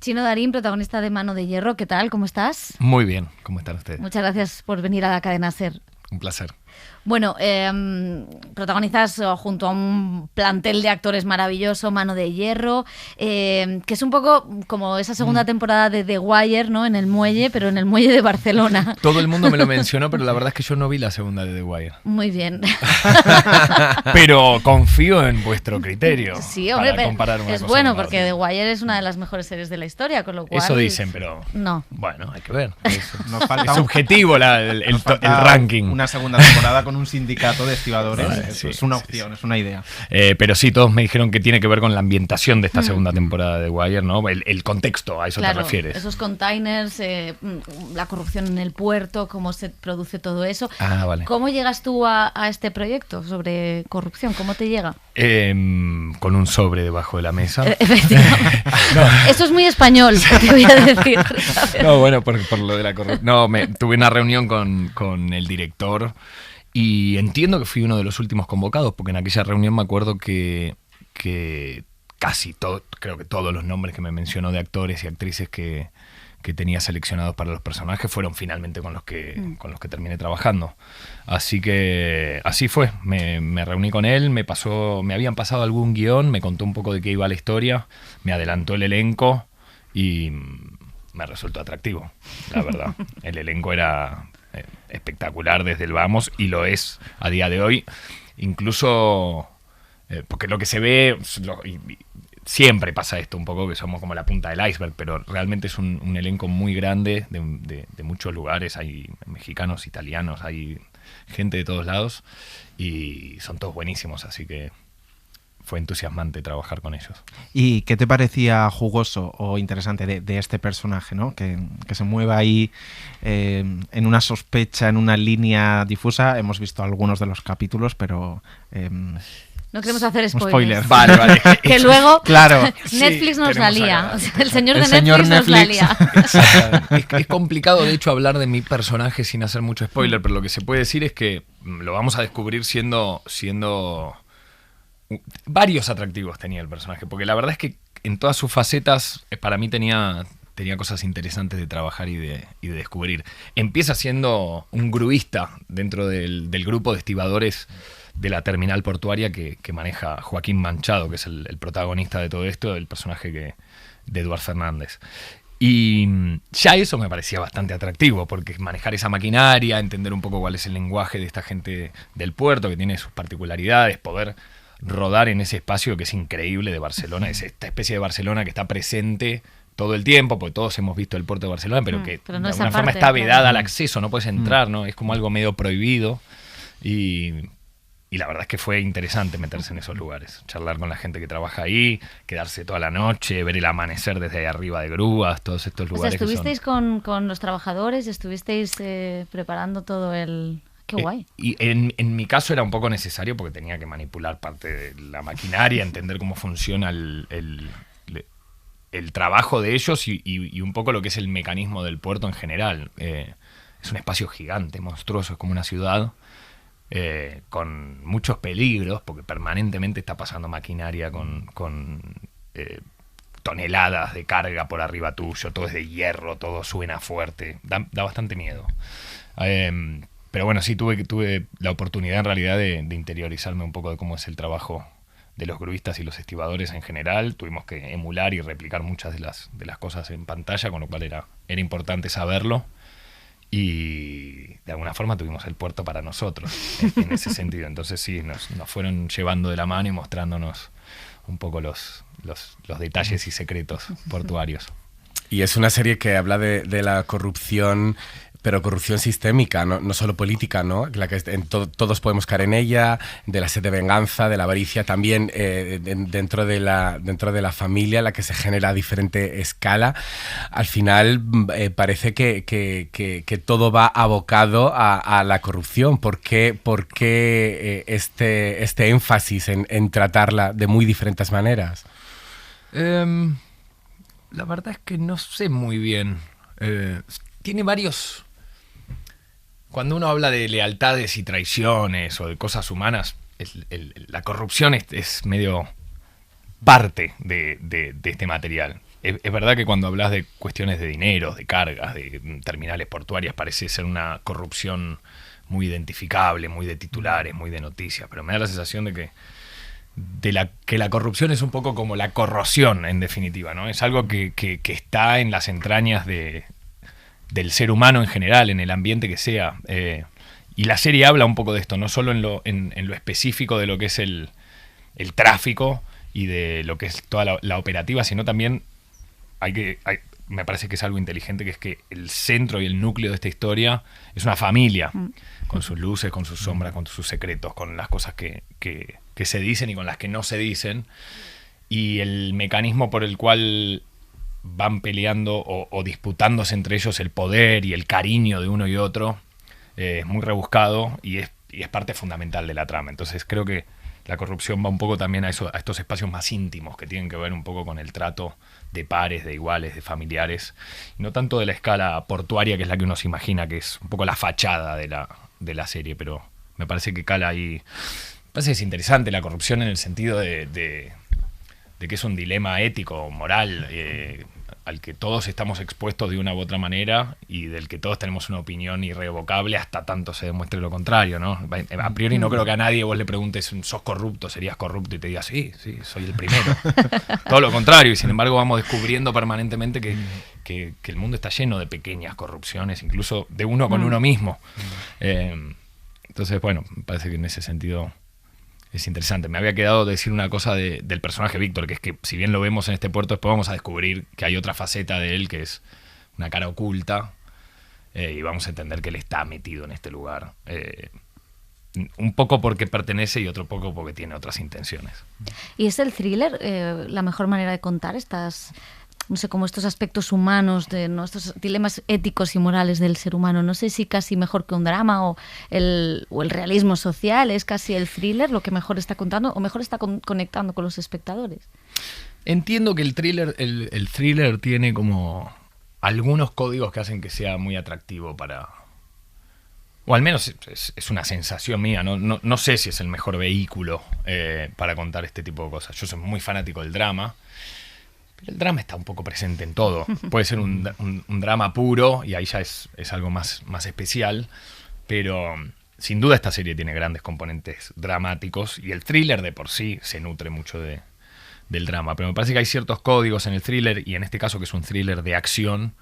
Chino Darín, protagonista de Mano de Hierro, ¿qué tal? ¿Cómo estás? Muy bien, ¿cómo están ustedes? Muchas gracias por venir a la cadena SER. Un placer. Bueno, protagonizas junto a un plantel de actores maravilloso, Mano de Hierro, que es un poco como esa segunda temporada de The Wire, ¿no? En el muelle, pero en el muelle de Barcelona. Todo el mundo me lo mencionó, pero la verdad es que yo no vi la segunda de The Wire. Muy bien. Pero confío en vuestro criterio. Sí, hombre, para comparar una es cosa bueno con la porque otra. The Wire es una de las mejores series de la historia, con lo cual... Eso dicen, pero No. bueno, hay que ver. Nos falta Es subjetivo el nos falta ranking. una segunda temporada con un sindicato de estibadores. Vale, Eso sí, es una sí, opción, sí. es una idea. Pero sí, todos me dijeron que tiene que ver con la ambientación de esta segunda temporada de The Wire, ¿no? El contexto, a eso Claro, te refieres. esos containers, la corrupción en el puerto, cómo se produce todo eso. Ah, vale. ¿Cómo llegas tú a este proyecto sobre corrupción? ¿Cómo te llega? Con un sobre debajo de la mesa. Efectivamente. Eso es muy español, te voy a decir. ¿sabes? No, bueno, por lo de la corrupción. No, tuve una reunión con el director y entiendo que fui uno de los últimos convocados, porque en aquella reunión me acuerdo que casi todo, creo que todos los nombres que me mencionó de actores y actrices que tenía seleccionados para los personajes fueron finalmente con los que terminé trabajando. Así que así fue. Me reuní con él, me habían pasado algún guión, me contó un poco de qué iba la historia, me adelantó el elenco y me resultó atractivo, la verdad. El elenco era espectacular desde el vamos y lo es a día de hoy. Incluso porque lo que se ve... siempre pasa esto un poco, que somos como la punta del iceberg, pero realmente es un elenco muy grande de muchos lugares. Hay mexicanos, italianos, hay gente de todos lados y son todos buenísimos, así que fue entusiasmante trabajar con ellos. ¿Y qué te parecía jugoso o interesante de este personaje, ¿no? Que se mueva ahí en una sospecha, en una línea difusa? Hemos visto algunos de los capítulos, pero... No queremos hacer spoiler. Vale. Que luego Claro. Netflix nos la tenemos lía. acá. O sea, el señor El de señor Netflix nos la Netflix. lía. Es complicado, de hecho, hablar de mi personaje sin hacer mucho spoiler, pero lo que se puede decir es que lo vamos a descubrir siendo varios atractivos tenía el personaje, porque la verdad es que en todas sus facetas para mí tenía cosas interesantes de trabajar y de descubrir. Empieza siendo un gruista dentro del grupo de estibadores de la terminal portuaria que maneja Joaquín Manchado, que es el protagonista de todo esto, el personaje de Eduard Fernández. Y ya eso me parecía bastante atractivo, porque manejar esa maquinaria, entender un poco cuál es el lenguaje de esta gente del puerto, que tiene sus particularidades, poder rodar en ese espacio que es increíble de Barcelona, es esta especie de Barcelona que está presente todo el tiempo, porque todos hemos visto el puerto de Barcelona, pero que pero no de esa alguna forma parte, está claro. vedada al acceso, no puedes entrar, ¿no? Es como algo medio prohibido y la verdad es que fue interesante meterse en esos lugares, charlar con la gente que trabaja ahí, quedarse toda la noche, ver el amanecer desde ahí arriba de grúas, todos estos O sea, lugares. estuvisteis con los trabajadores, estuvisteis preparando todo el... Qué guay. Y en mi caso era un poco necesario porque tenía que manipular parte de la maquinaria, entender cómo funciona el trabajo de ellos y un poco lo que es el mecanismo del puerto en general. Es un espacio gigante, monstruoso, es como una ciudad con muchos peligros porque permanentemente está pasando maquinaria con toneladas de carga por arriba tuyo, todo es de hierro, todo suena fuerte, da bastante miedo. Pero bueno, sí tuve la oportunidad en realidad de interiorizarme un poco de cómo es el trabajo de los gruistas y los estibadores en general. Tuvimos que emular y replicar muchas de las cosas en pantalla, con lo cual era importante saberlo. Y de alguna forma tuvimos el puerto para nosotros en ese sentido. Entonces sí, nos fueron llevando de la mano y mostrándonos un poco los detalles y secretos portuarios. Y es una serie que habla de la corrupción, pero corrupción sistémica, no solo política, ¿no? La que todos podemos caer en ella, de la sed de venganza, de la avaricia, también dentro de la familia, la que se genera a diferente escala. Al final parece que todo va abocado a la corrupción. ¿Por qué este énfasis en tratarla de muy diferentes maneras? La verdad es que no sé muy bien. Tiene varios... Cuando uno habla de lealtades y traiciones o de cosas humanas, la corrupción es medio parte de este material. es verdad que cuando hablas de cuestiones de dinero, de cargas, de terminales portuarias, parece ser una corrupción muy identificable, muy de titulares, muy de noticias, pero me da la sensación de que la corrupción es un poco como la corrosión, en definitiva, ¿no? Es algo que está en las entrañas del ser humano en general, en el ambiente que sea. Y la serie habla un poco de esto, no solo en lo específico de lo que es el tráfico y de lo que es toda la operativa, sino también me parece que es algo inteligente, que es que el centro y el núcleo de esta historia es una familia, con sus luces, con sus sombras, con sus secretos, con las cosas que se dicen y con las que no se dicen, y el mecanismo por el cual van peleando o disputándose entre ellos el poder y el cariño de uno y otro es muy rebuscado y es parte fundamental de la trama. Entonces creo que la corrupción va un poco también a estos espacios más íntimos que tienen que ver un poco con el trato de pares, de iguales, de familiares, y no tanto de la escala portuaria, que es la que uno se imagina, que es un poco la fachada de la serie, pero me parece que cala ahí. Me parece que es interesante la corrupción en el sentido de que es un dilema ético, moral, al que todos estamos expuestos de una u otra manera y del que todos tenemos una opinión irrevocable hasta tanto se demuestre lo contrario, ¿no? A priori no creo que a nadie vos le preguntes, ¿sos corrupto? ¿Serías corrupto? Y te diga, sí, soy el primero. Todo lo contrario, y sin embargo vamos descubriendo permanentemente que el mundo está lleno de pequeñas corrupciones, incluso de uno con uno mismo. Entonces, bueno, me parece que en ese sentido es interesante. Me había quedado decir una cosa del personaje Víctor, que es que si bien lo vemos en este puerto, después vamos a descubrir que hay otra faceta de él, que es una cara oculta, y vamos a entender que él está metido en este lugar. Un poco porque pertenece y otro poco porque tiene otras intenciones. ¿Y es el thriller la mejor manera de contar estas, no sé, como estos aspectos humanos, estos dilemas éticos y morales del ser humano? No sé si casi mejor que un drama o el realismo social, es casi el thriller lo que mejor está contando o mejor está conectando con los espectadores. Entiendo que el thriller tiene como algunos códigos que hacen que sea muy atractivo o al menos es una sensación mía, no sé si es el mejor vehículo para contar este tipo de cosas. Yo soy muy fanático del drama. El drama está un poco presente en todo. Puede ser un drama puro y ahí ya es algo más especial, pero sin duda esta serie tiene grandes componentes dramáticos y el thriller de por sí se nutre mucho del drama. Pero me parece que hay ciertos códigos en el thriller, y en este caso que es un thriller de acción,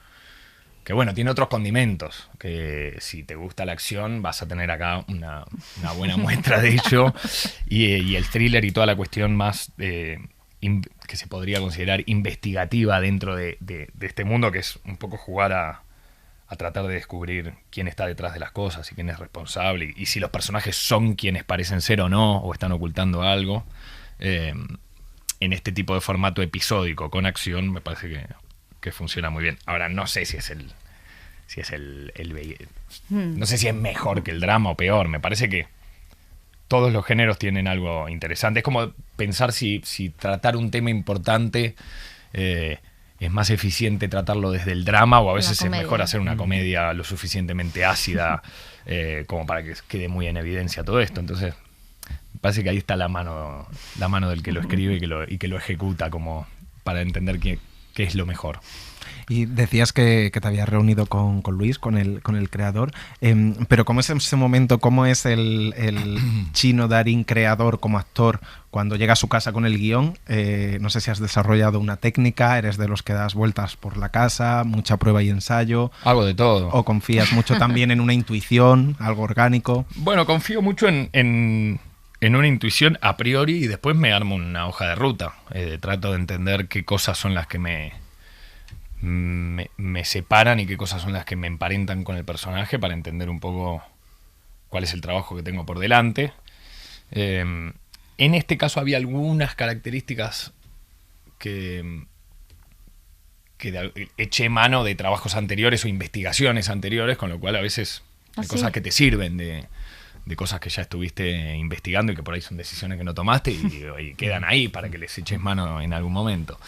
que bueno, tiene otros condimentos, que si te gusta la acción vas a tener acá una buena muestra de ello, y el thriller y toda la cuestión más que se podría considerar investigativa dentro de este mundo, que es un poco jugar a tratar de descubrir quién está detrás de las cosas y quién es responsable, y si los personajes son quienes parecen ser o no, o están ocultando algo. En este tipo de formato episódico con acción me parece que funciona muy bien. Ahora no sé si es no sé si es mejor que el drama o peor. Me parece que todos los géneros tienen algo interesante. Es como pensar si tratar un tema importante es más eficiente tratarlo desde el drama, o a veces es mejor hacer una comedia lo suficientemente ácida como para que quede muy en evidencia todo esto. Entonces me parece que ahí está la mano del que lo escribe y que lo ejecuta, como para entender qué es lo mejor. Y decías que te habías reunido con Luis, con el creador, pero ¿cómo es ese momento? ¿Cómo es el Chino Darín creador como actor cuando llega a su casa con el guión? No sé si has desarrollado una técnica, eres de los que das vueltas por la casa, mucha prueba y ensayo. Hago de todo. ¿O confías mucho también en una intuición, algo orgánico? Bueno, confío mucho en una intuición a priori, y después me armo una hoja de ruta. Trato de entender qué cosas son las que me separan y qué cosas son las que me emparentan con el personaje, para entender un poco cuál es el trabajo que tengo por delante. En este caso había algunas características que eché mano de trabajos anteriores o investigaciones anteriores, con lo cual a veces hay cosas que te sirven de cosas que ya estuviste investigando y que por ahí son decisiones que no tomaste y quedan ahí para que les eches mano en algún momento.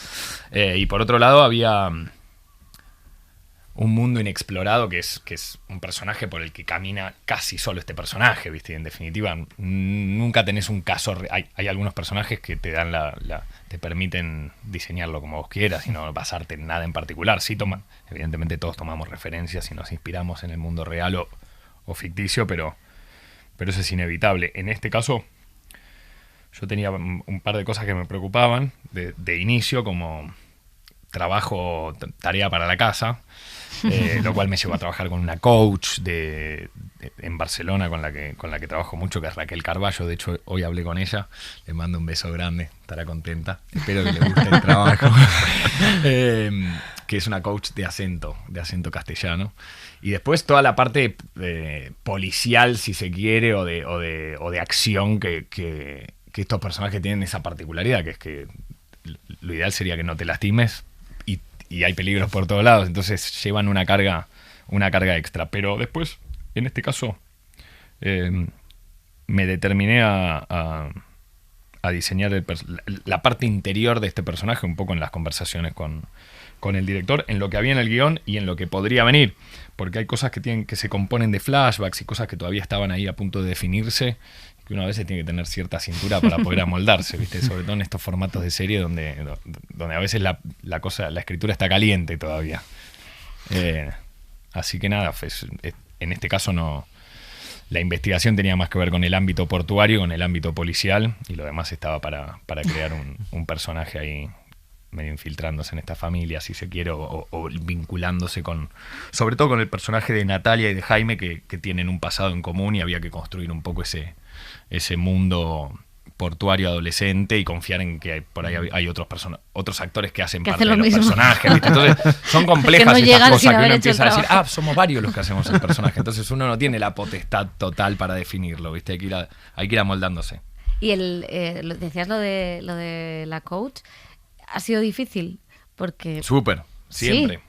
Y por otro lado había un mundo inexplorado que es un personaje por el que camina casi solo este personaje, ¿viste? Y en definitiva, nunca tenés un caso. Hay algunos personajes que te dan te permiten diseñarlo como vos quieras y no basarte en nada en particular. Sí, evidentemente todos tomamos referencias y nos inspiramos en el mundo real o ficticio, pero eso es inevitable. En este caso, yo tenía un par de cosas que me preocupaban de inicio, como trabajo, tarea para la casa, lo cual me llevó a trabajar con una coach en Barcelona con la que trabajo mucho, que es Raquel Carballo. De hecho, hoy hablé con ella, le mando un beso grande, estará contenta, espero que le guste el trabajo. Que es una coach de acento castellano. Y después toda la parte policial, si se quiere, o de acción que estos personajes tienen esa particularidad, que es que lo ideal sería que no te lastimes y hay peligros por todos lados, entonces llevan una carga extra. Pero después, en este caso, me determiné a diseñar la parte interior de este personaje, un poco en las conversaciones con el director, en lo que había en el guión y en lo que podría venir, porque hay cosas que se componen de flashbacks y cosas que todavía estaban ahí a punto de definirse, que uno a veces tiene que tener cierta cintura para poder amoldarse, ¿viste? Sobre todo en estos formatos de serie donde a veces la escritura está caliente todavía. Así que nada, en este caso no. La investigación tenía más que ver con el ámbito portuario, con el ámbito policial, y lo demás estaba para crear un personaje ahí medio infiltrándose en esta familia, si se quiere, o vinculándose sobre todo con el personaje de Natalia y de Jaime, que tienen un pasado en común, y había que construir un poco ese mundo portuario adolescente y confiar en que por ahí hay otros actores que hacen parte de los personajes, ¿viste? Entonces son complejas estas cosas que uno empieza a decir, somos varios los que hacemos el personaje, entonces uno no tiene la potestad total para definirlo, ¿viste? Hay que ir amoldándose. Y decías lo de la coach, ¿ha sido difícil? Porque súper, siempre.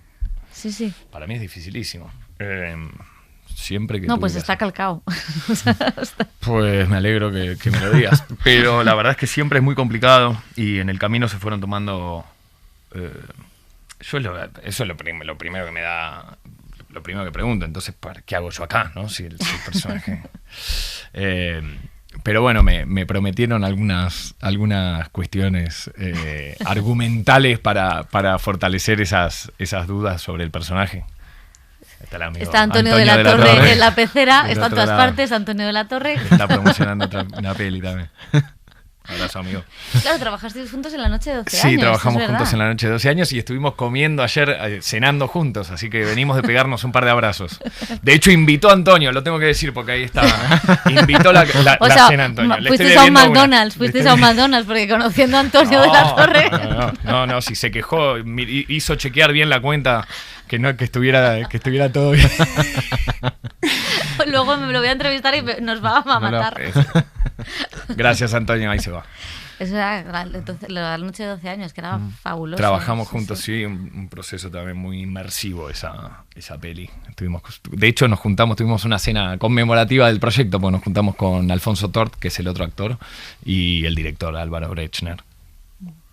Sí. Para mí es dificilísimo. Siempre que no, pues está calcado. Pues me alegro que me lo digas. Pero la verdad es que siempre es muy complicado y en el camino se fueron tomando... eso es lo primero que me da... Lo primero que pregunto. Entonces, ¿qué hago yo acá? ¿No? Si el personaje... pero bueno, me prometieron algunas cuestiones argumentales para fortalecer esas dudas sobre el personaje. Está Antonio de la Torre en la pecera, está en todas partes, Antonio de la Torre. Está promocionando una peli también. Abrazo, amigo. Claro, trabajasteis juntos en la noche de 12 años. Sí, trabajamos juntos en la noche de 12 años y estuvimos comiendo ayer, cenando juntos, así que venimos de pegarnos un par de abrazos. De hecho, invitó a Antonio, lo tengo que decir porque ahí estaba. Invitó la cena a Antonio. Fuisteis a un McDonald's, porque conociendo a Antonio de la Torre... No, si se quejó, hizo chequear bien la cuenta, que estuviera todo bien. Luego me lo voy a entrevistar y nos va a matar. Gracias, Antonio, ahí se va. Eso era entonces, la noche de 12 años, que era fabuloso. Trabajamos juntos, sí, un proceso también muy inmersivo esa peli. De hecho, nos juntamos, tuvimos una cena conmemorativa del proyecto, porque nos juntamos con Alfonso Tort, que es el otro actor, y el director Álvaro Brechner.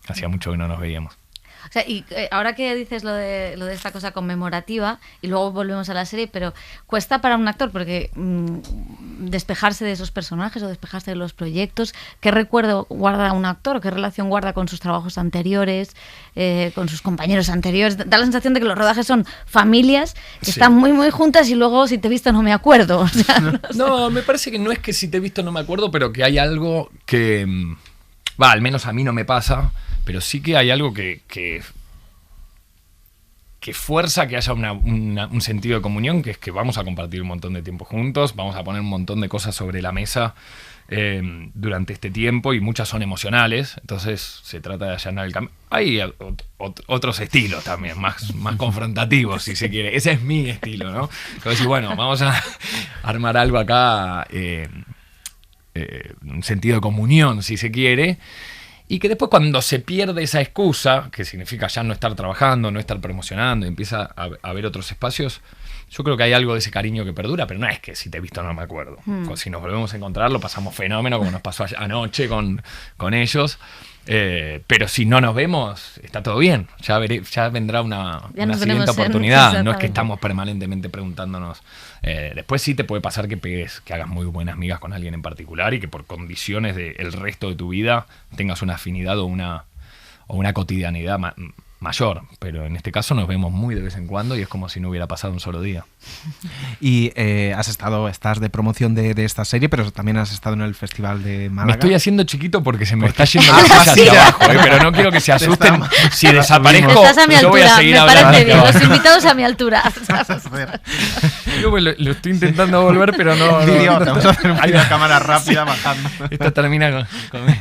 Hacía mucho que no nos veíamos. O sea, y ahora que dices lo de esta cosa conmemorativa, y luego volvemos a la serie, pero cuesta para un actor, porque despejarse de esos personajes o despejarse de los proyectos, ¿qué recuerdo guarda un actor? ¿Qué relación guarda con sus trabajos anteriores, con sus compañeros anteriores? Da la sensación de que los rodajes son familias que están muy, muy juntas y luego si te he visto no me acuerdo. O sea, no, me parece que no es que si te he visto no me acuerdo, pero que hay algo que... al menos a mí no me pasa, pero sí que hay algo que fuerza que haya un sentido de comunión, que es que vamos a compartir un montón de tiempo juntos, vamos a poner un montón de cosas sobre la mesa durante este tiempo, y muchas son emocionales, entonces se trata de allanar el camino. Hay otros estilos también, más confrontativos, si se quiere. Ese es mi estilo, ¿no? Entonces, bueno, vamos a armar algo acá, un sentido de comunión, si se quiere. Y que después, cuando se pierde esa excusa, que significa ya no estar trabajando, no estar promocionando, empieza a haber otros espacios, yo creo que hay algo de ese cariño que perdura, pero no es que si te he visto no me acuerdo. Si nos volvemos a encontrar, lo pasamos fenómeno, como nos pasó anoche con ellos. Pero si no nos vemos, está todo bien. Ya vendrá una siguiente oportunidad. No es que estamos permanentemente preguntándonos. Después sí te puede pasar que hagas muy buenas migas con alguien en particular y que por condiciones del resto de tu vida tengas una afinidad o una cotidianidad mayor, pero en este caso nos vemos muy de vez en cuando y es como si no hubiera pasado un solo día. Y estás de promoción de esta serie, pero también has estado en el Festival de Málaga. Me estoy haciendo chiquito porque se me está yendo la cosa hacia abajo, pero no quiero que se asusten. Si desaparezco, estás a mi altura, yo voy a seguir me hablando. parece bien, los invitados a mi altura. Yo lo estoy intentando volver, pero no. Vamos a hacer una cámara rápida bajando. Esto termina conmigo.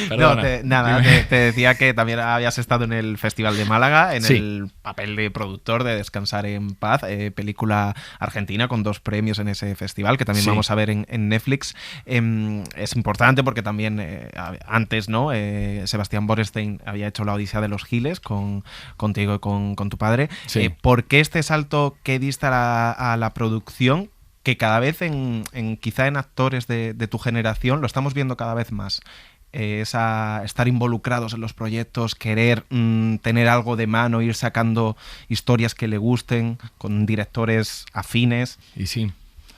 Perdona. Te decía que también habías estado en el Festival de Málaga, en el papel de productor de Descansar en Paz, película argentina con 2 premios en ese festival, que también vamos a ver en Netflix. Es importante porque también antes, ¿no? Sebastián Borestein había hecho La Odisea de los Giles contigo y con tu padre. Sí. ¿Por qué este salto que diste a la producción, que cada vez quizá en actores de tu generación lo estamos viendo cada vez más? Estar involucrados en los proyectos, querer tener algo de mano, ir sacando historias que le gusten, con directores afines. Y sí.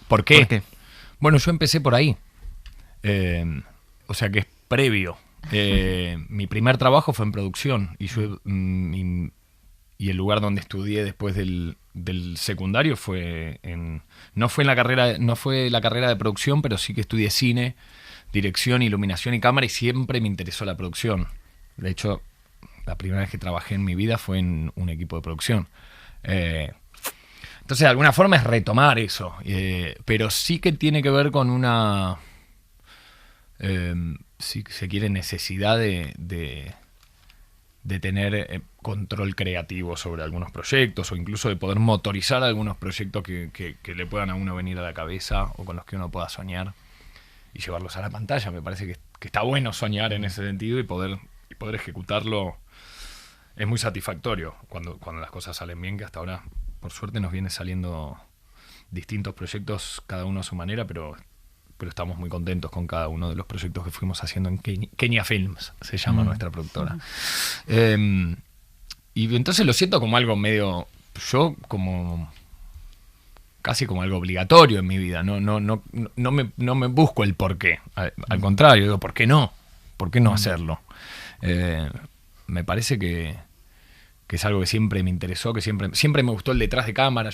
¿Por qué? Bueno, yo empecé por ahí. O sea que es previo. Mi primer trabajo fue en producción y el lugar donde estudié después del secundario no fue la carrera de producción, pero sí que estudié cine, dirección, iluminación y cámara, y siempre me interesó la producción. De hecho, la primera vez que trabajé en mi vida fue en un equipo de producción. Entonces, de alguna forma es retomar eso, pero sí que tiene que ver con una, si se quiere, necesidad de tener control creativo sobre algunos proyectos o incluso de poder motorizar algunos proyectos que le puedan a uno venir a la cabeza o con los que uno pueda soñar y llevarlos a la pantalla. Me parece que está bueno soñar en ese sentido y poder ejecutarlo es muy satisfactorio cuando las cosas salen bien, que hasta ahora por suerte nos viene saliendo distintos proyectos, cada uno a su manera, pero estamos muy contentos con cada uno de los proyectos que fuimos haciendo en Kenia Films, se llama nuestra productora. Y entonces lo siento como algo medio, casi como algo obligatorio en mi vida. No me busco el por qué. Al contrario, digo, ¿por qué no? ¿Por qué no hacerlo? Me parece que es algo que siempre me interesó, que siempre me gustó el detrás de cámara.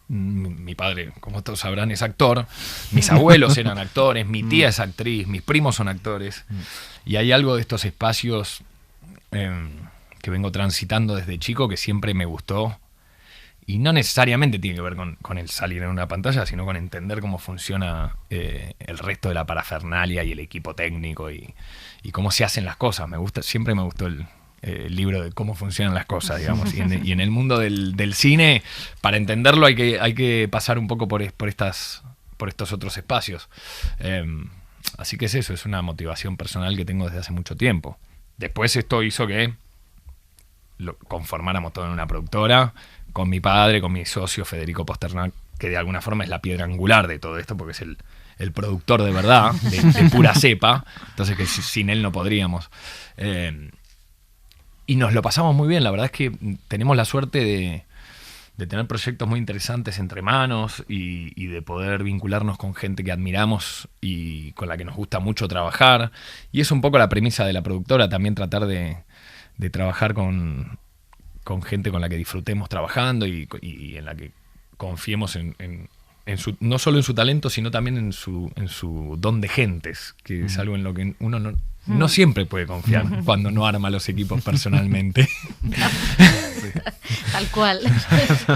Mi padre, como todos sabrán, es actor. Mis abuelos eran actores, mi tía es actriz, mis primos son actores. Y hay algo de estos espacios que vengo transitando desde chico que siempre me gustó. Y no necesariamente tiene que ver con el salir en una pantalla, sino con entender cómo funciona el resto de la parafernalia y el equipo técnico y cómo se hacen las cosas. Siempre me gustó el libro de cómo funcionan las cosas, digamos. Y en el mundo del cine, para entenderlo hay que pasar un poco por estos otros espacios. Así que es una motivación personal que tengo desde hace mucho tiempo. Después esto hizo que conformáramos todo en una productora, con mi padre, con mi socio Federico Posternak, que de alguna forma es la piedra angular de todo esto, porque es el productor de verdad, de pura cepa, entonces que sin él no podríamos. Y nos lo pasamos muy bien, la verdad es que tenemos la suerte de tener proyectos muy interesantes entre manos y de poder vincularnos con gente que admiramos y con la que nos gusta mucho trabajar. Y es un poco la premisa de la productora, también tratar de trabajar con gente con la que disfrutemos trabajando y en la que confiemos no solo en su talento, sino también en su don de gentes, que es algo en lo que uno no siempre puede confiar cuando no arma los equipos personalmente. Tal cual.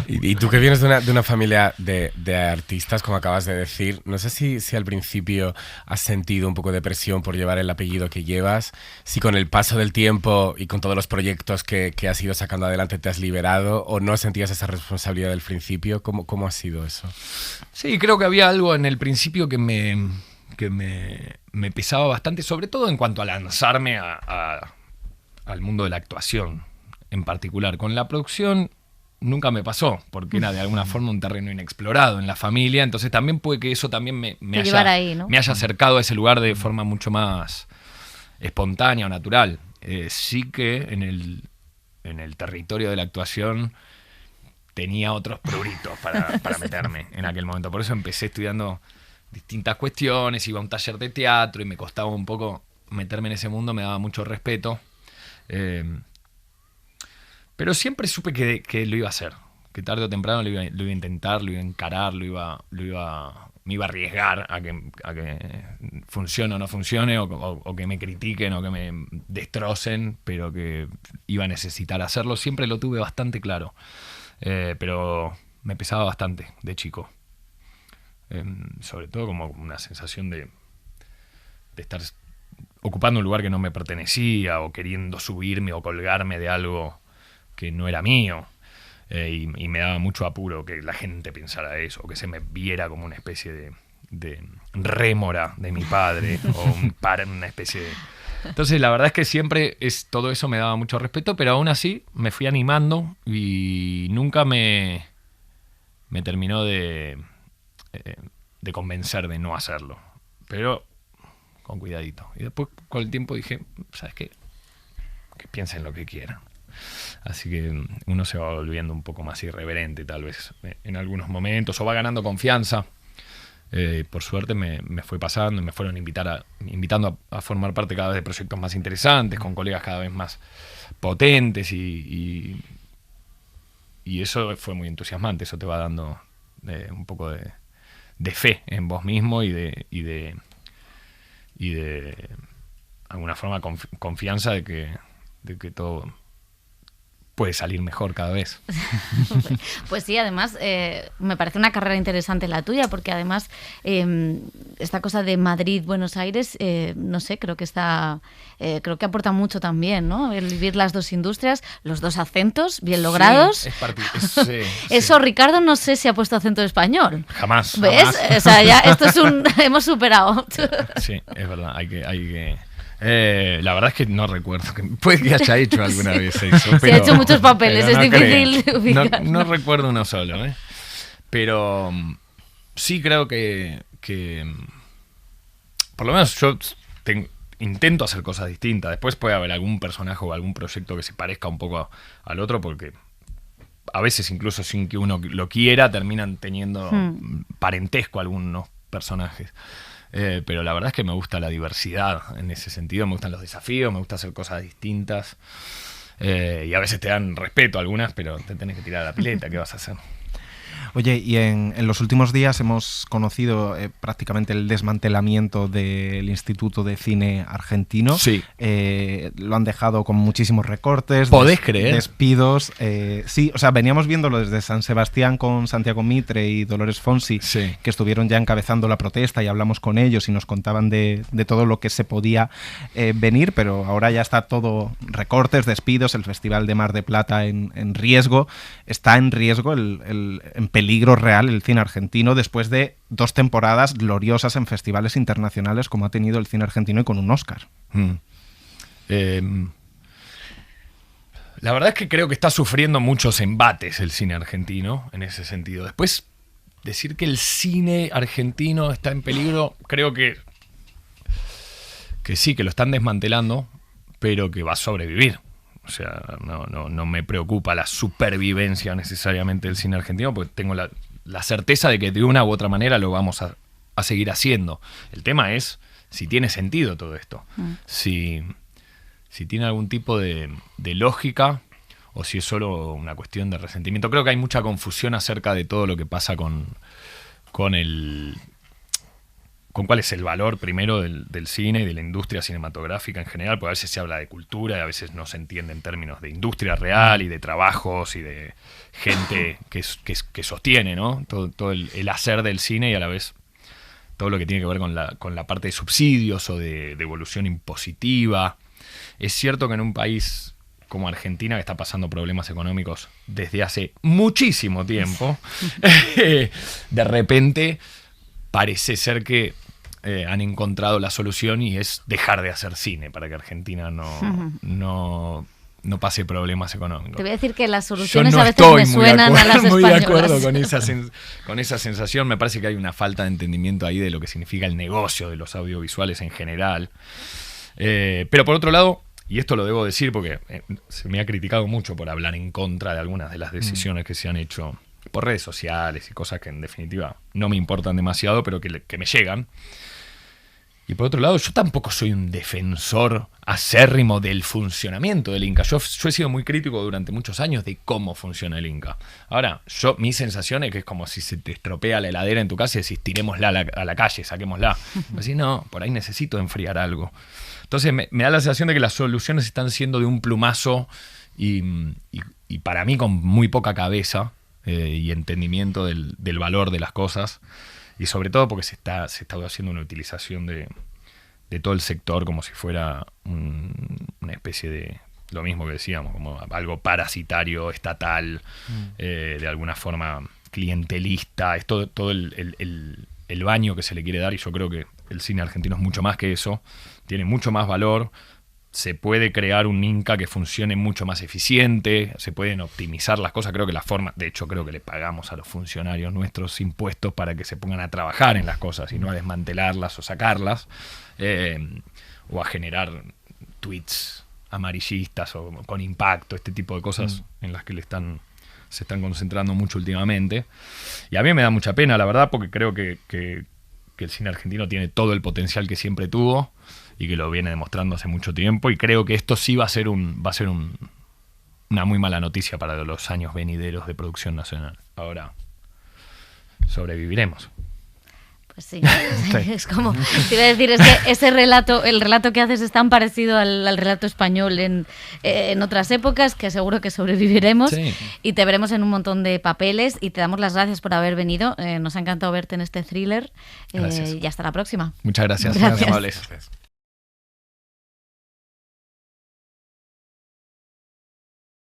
Y tú que vienes de una familia de artistas, como acabas de decir, no sé si al principio has sentido un poco de presión por llevar el apellido que llevas, si con el paso del tiempo y con todos los proyectos que has ido sacando adelante te has liberado o no sentías esa responsabilidad del principio. ¿Cómo ha sido eso? Sí, creo que había algo en el principio que me pesaba bastante, sobre todo en cuanto a lanzarme al mundo de la actuación en particular. Con la producción nunca me pasó, porque era de alguna forma un terreno inexplorado en la familia, entonces también puede que eso también me haya ahí, ¿no? me haya acercado a ese lugar de forma mucho más espontánea o natural. Sí que en el territorio de la actuación tenía otros pruritos para meterme en aquel momento. Por eso empecé estudiando distintas cuestiones, iba a un taller de teatro y me costaba un poco meterme en ese mundo, me daba mucho respeto. Pero siempre supe que lo iba a hacer, que tarde o temprano lo iba a intentar, lo iba a encarar, me iba a arriesgar a que funcione o no funcione, o que me critiquen o que me destrocen, pero que iba a necesitar hacerlo. Siempre lo tuve bastante claro, pero me pesaba bastante de chico. Sobre todo como una sensación de estar ocupando un lugar que no me pertenecía, o queriendo subirme o colgarme de algo que no era mío. Y me daba mucho apuro que la gente pensara eso, o que se me viera como una especie de rémora de mi padre, o una especie de... Entonces la verdad es que siempre todo eso me daba mucho respeto, pero aún así me fui animando y nunca me terminó de convencer de no hacerlo. Pero con cuidadito. Y después con el tiempo dije, ¿sabes qué? Que piensen lo que quieran. Así que uno se va volviendo un poco más irreverente tal vez en algunos momentos, o va ganando confianza. Por suerte me fue pasando y me fueron invitando a formar parte cada vez de proyectos más interesantes, con colegas cada vez más potentes, y eso fue muy entusiasmante. Eso te va dando un poco de fe en vos mismo y de alguna forma confianza de que todo puede salir mejor cada vez. Pues sí, además me parece una carrera interesante la tuya, porque además esta cosa de Madrid-Buenos Aires, no sé, creo que aporta mucho también, ¿no? El vivir las dos industrias, los dos acentos bien logrados. Sí, eso, Ricardo, no sé si ha puesto acento español. Jamás. ¿Ves? Jamás. O sea, ya esto es hemos superado. Sí, es verdad, hay que la verdad es que no recuerdo, puede que haya hecho alguna vez eso. Pero, se ha hecho muchos papeles, es difícil ubicar. No recuerdo uno solo, pero sí creo que por lo menos yo intento hacer cosas distintas. Después puede haber algún personaje o algún proyecto que se parezca un poco al otro, porque a veces incluso sin que uno lo quiera terminan teniendo parentesco algunos personajes. Pero la verdad es que me gusta la diversidad en ese sentido, me gustan los desafíos, me gusta hacer cosas distintas, y a veces te dan respeto algunas, pero te tenés que tirar a la pileta. ¿Qué vas a hacer? Oye, y en los últimos días hemos conocido prácticamente el desmantelamiento del Instituto de Cine Argentino. Sí. Lo han dejado con muchísimos recortes. ¿Podés creer? Despidos. Sí, o sea, veníamos viéndolo desde San Sebastián con Santiago Mitre y Dolores Fonsi, sí, que estuvieron ya encabezando la protesta, y hablamos con ellos y nos contaban de todo lo que se podía venir, pero ahora ya está todo recortes, despidos. El Festival de Mar de Plata en riesgo. Está en riesgo, en peligro real el cine argentino, después de 2 temporadas gloriosas en festivales internacionales como ha tenido el cine argentino, y con un Oscar. La verdad es que creo que está sufriendo muchos embates el cine argentino en ese sentido. Después, decir que el cine argentino está en peligro, creo que sí, que lo están desmantelando, pero que va a sobrevivir. O sea, no me preocupa la supervivencia necesariamente del cine argentino, porque tengo la certeza de que de una u otra manera lo vamos a seguir haciendo. El tema es si tiene sentido todo esto, si tiene algún tipo de lógica, o si es solo una cuestión de resentimiento. Creo que hay mucha confusión acerca de todo lo que pasa con cuál es el valor primero del cine y de la industria cinematográfica en general, porque a veces se habla de cultura y a veces no se entiende en términos de industria real y de trabajos y de gente que sostiene, ¿no? Todo el hacer del cine, y a la vez todo lo que tiene que ver con la parte de subsidios o de evolución impositiva. Es cierto que en un país como Argentina, que está pasando problemas económicos desde hace muchísimo tiempo, de repente parece ser que han encontrado la solución, y es dejar de hacer cine para que Argentina no pase problemas económicos. Te voy a decir que las soluciones no a veces me suenan a las españolas. Muy de acuerdo con esa sensación. Me parece que hay una falta de entendimiento ahí de lo que significa el negocio de los audiovisuales en general. Pero por otro lado, y esto lo debo decir porque se me ha criticado mucho por hablar en contra de algunas de las decisiones que se han hecho por redes sociales y cosas que en definitiva no me importan demasiado, pero que me llegan. Y por otro lado, yo tampoco soy un defensor acérrimo del funcionamiento del Inca. Yo he sido muy crítico durante muchos años de cómo funciona el Inca. Ahora, mi sensación es que es como si se te estropea la heladera en tu casa y decís, tirémosla a la calle, saquémosla. Así, no, por ahí necesito enfriar algo. Entonces me da la sensación de que las soluciones están siendo de un plumazo y para mí con muy poca cabeza y entendimiento del valor de las cosas. Y sobre todo porque se está haciendo una utilización de todo el sector como si fuera una especie de, lo mismo que decíamos, como algo parasitario, estatal, de alguna forma clientelista. Es todo el baño que se le quiere dar, y yo creo que el cine argentino es mucho más que eso, tiene mucho más valor. Se puede crear un Inca que funcione mucho más eficiente, se pueden optimizar las cosas. Creo que de hecho creo que le pagamos a los funcionarios nuestros impuestos para que se pongan a trabajar en las cosas y no a desmantelarlas o sacarlas, o a generar tweets amarillistas o con impacto, este tipo de cosas en las que se están concentrando mucho últimamente. Y a mí me da mucha pena, la verdad, porque creo que el cine argentino tiene todo el potencial que siempre tuvo y que lo viene demostrando hace mucho tiempo, y creo que esto sí va a ser una muy mala noticia para los años venideros de producción nacional. Ahora, sobreviviremos. Pues sí, es como, te iba a decir, es que el relato que haces es tan parecido al relato español en otras épocas, que seguro que sobreviviremos, sí. Y te veremos en un montón de papeles, y te damos las gracias por haber venido. Nos ha encantado verte en este thriller, y hasta la próxima. Muchas gracias. Gracias.